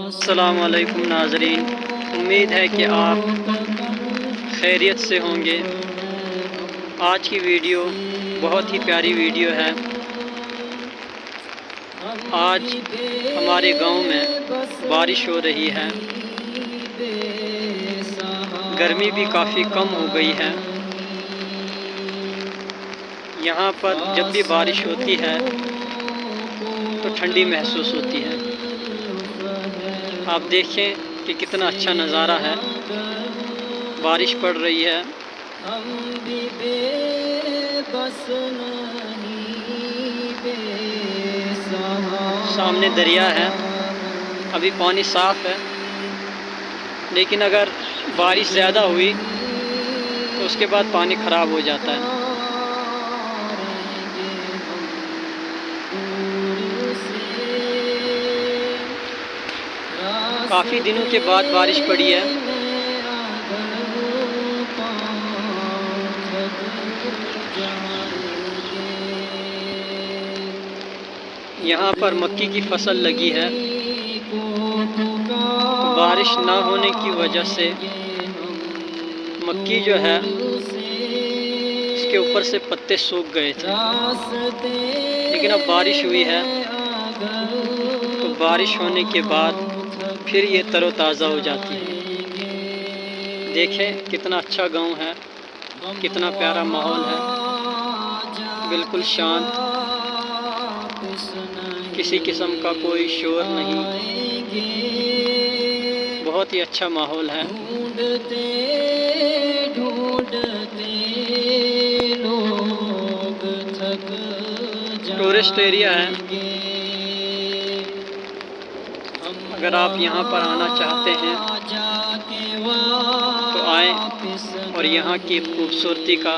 अस्सलाम वालेकुम नाज़रीन, उम्मीद है कि आप खैरियत से होंगे। आज की वीडियो बहुत ही प्यारी वीडियो है। आज हमारे गांव में बारिश हो रही है। गर्मी भी काफ़ी कम हो गई है। यहाँ पर जब भी बारिश होती है तो ठंडी महसूस होती है। आप देखें कि कितना अच्छा नज़ारा है। बारिश पड़ रही है। सामने दरिया है। अभी पानी साफ़ है, लेकिन अगर बारिश ज़्यादा हुई तो उसके बाद पानी ख़राब हो जाता है। काफ़ी दिनों के बाद बारिश पड़ी है। यहाँ पर मक्की की फसल लगी है। तो बारिश ना होने की वजह से मक्की जो है इसके ऊपर से पत्ते सूख गए थे, लेकिन अब बारिश हुई है तो बारिश होने के बाद फिर ये तरोताज़ा हो जाती है। देखें कितना अच्छा गांव है, कितना प्यारा माहौल है, बिल्कुल शांत, किसी किस्म का कोई शोर नहीं, बहुत ही अच्छा माहौल है। टूरिस्ट एरिया है। अगर आप यहाँ पर आना चाहते हैं तो आएं और यहाँ की खूबसूरती का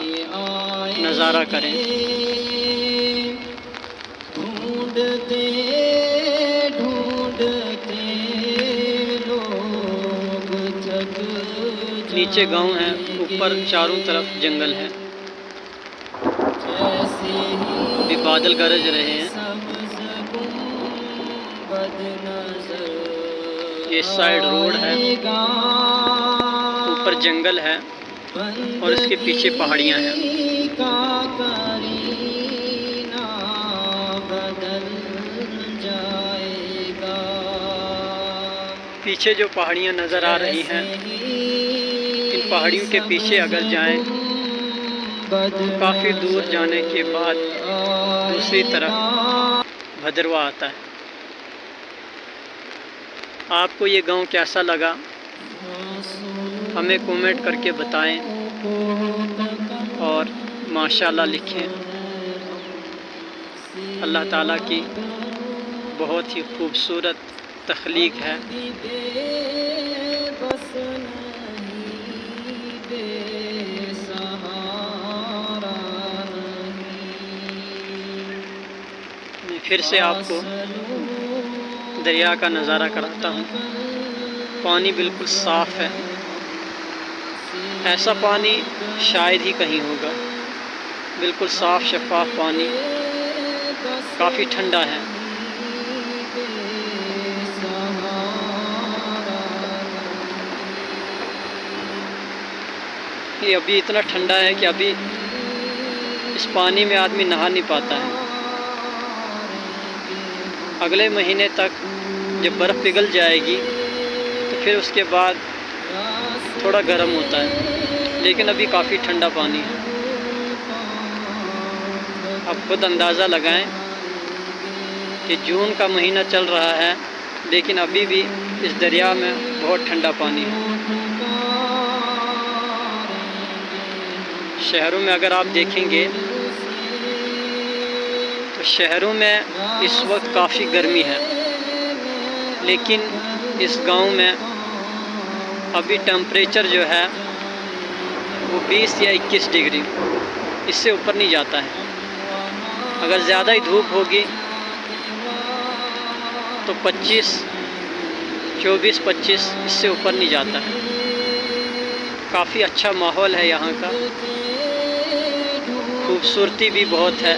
नज़ारा करें। नीचे गांव है, ऊपर चारों तरफ जंगल है। अभी बादल गरज रहे हैं। ये साइड रोड है, ऊपर जंगल है और इसके पीछे पहाड़ियाँ हैं। पीछे जो पहाड़ियाँ नज़र आ रही हैं, इन पहाड़ियों के पीछे अगर जाएं तो काफ़ी दूर जाने के बाद दूसरी तरफ भदरवा आता है। आपको ये गांव कैसा लगा हमें कमेंट करके बताएं और माशाल्लाह लिखें। अल्लाह ताला की बहुत ही खूबसूरत तख्लीक है। मैं फिर से आपको दरिया का नज़ारा कराता हूँ। पानी बिल्कुल साफ़ है। ऐसा पानी शायद ही कहीं होगा। बिल्कुल साफ़ शफाफ पानी, काफ़ी ठंडा है। ये अभी इतना ठंडा है कि अभी इस पानी में आदमी नहा नहीं पाता है। अगले महीने तक जब बर्फ़ पिघल जाएगी तो फिर उसके बाद थोड़ा गर्म होता है, लेकिन अभी काफ़ी ठंडा पानी है। आप खुद अंदाज़ा लगाएं कि जून का महीना चल रहा है, लेकिन अभी भी इस दरिया में बहुत ठंडा पानी है। शहरों में अगर आप देखेंगे तो शहरों में इस वक्त काफ़ी गर्मी है, लेकिन इस गांव में अभी टेम्परेचर जो है वो 20 या 21 डिग्री, इससे ऊपर नहीं जाता है। अगर ज़्यादा ही धूप होगी तो 24-25, इससे ऊपर नहीं जाता है। काफ़ी अच्छा माहौल है यहाँ का, खूबसूरती भी बहुत है।